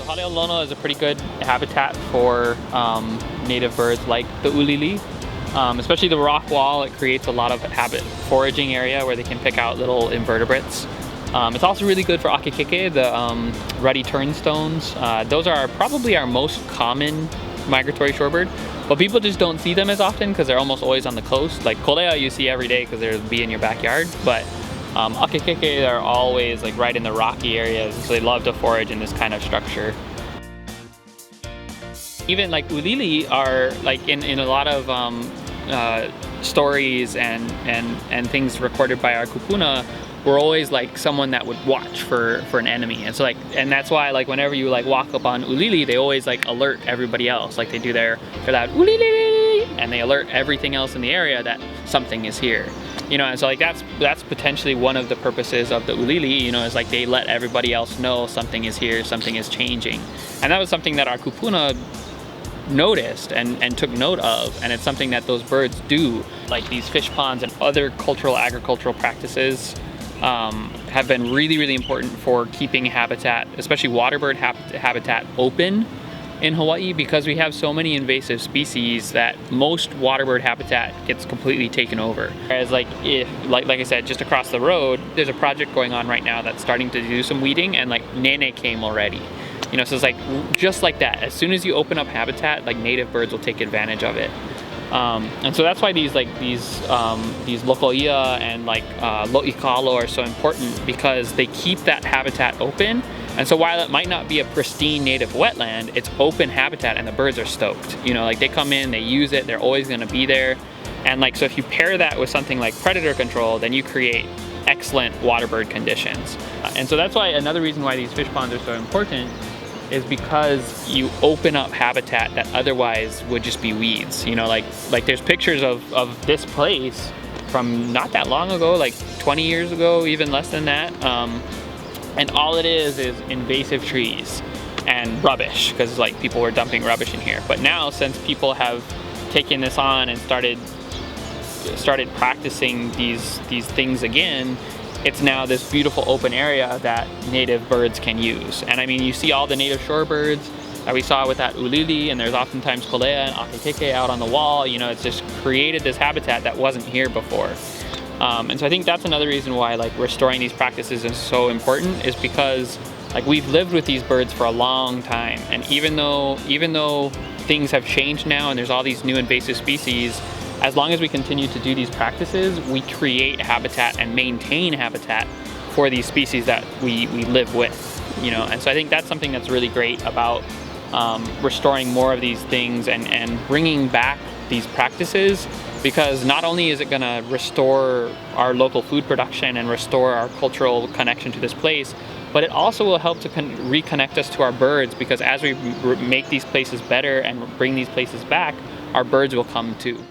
Haleolono is a pretty good habitat for native birds like the ulili. Especially the rock wall, it creates a lot of foraging area where they can pick out little invertebrates. It's also really good for akekeke, the ruddy turnstones. Those are probably our most common migratory shorebird, but people just don't see them as often because they're almost always on the coast. Like kolea you see every day because they'll be in your backyard, but akekeke are always like right in the rocky areas, so they love to forage in this kind of structure. Even like ulili are like in a lot of stories and things recorded by our kupuna, we're always like someone that would watch for an enemy. And so like, and that's why like whenever you like walk up on ulili, they always like alert everybody else. Like they do their loud ulili, and they alert everything else in the area that something is here. You know, and so like that's potentially one of the purposes of the ulili, you know, is like they let everybody else know something is here, something is changing. And that was something that our kupuna noticed and took note of, and it's something that those birds do. Like these fish ponds and other agricultural practices have been really important for keeping habitat, especially waterbird habitat, open in Hawaii, because we have so many invasive species that most waterbird habitat gets completely taken over. Whereas like I said, just across the road, there's a project going on right now that's starting to do some weeding, and like nene came already. You know, so it's like just like that. As soon as you open up habitat, like native birds will take advantage of it. And so that's why these lokoia and like lo'ikalo are so important, because they keep that habitat open. And so while it might not be a pristine native wetland, it's open habitat and the birds are stoked. You know, like they come in, they use it, they're always gonna be there. And like, so if you pair that with something like predator control, then you create excellent waterbird conditions. And so that's why another reason why these fish ponds are so important is because you open up habitat that otherwise would just be weeds. You know, like there's pictures of this place from not that long ago, like 20 years ago, even less than that. And all it is invasive trees and rubbish, because like people were dumping rubbish in here. But now, since people have taken this on and started practicing these things again, it's now this beautiful open area that native birds can use. And I mean, you see all the native shorebirds that we saw with that ulili, and there's oftentimes kolea and akekeke out on the wall. You know, it's just created this habitat that wasn't here before. And so I think that's another reason why like restoring these practices is so important, is because like we've lived with these birds for a long time, and even though things have changed now and there's all these new invasive species, as long as we continue to do these practices, we create habitat and maintain habitat for these species that we live with, you know. And so I think that's something that's really great about restoring more of these things and bringing back these practices, because not only is it gonna restore our local food production and restore our cultural connection to this place, but it also will help to reconnect us to our birds, because as we make these places better and bring these places back, our birds will come too.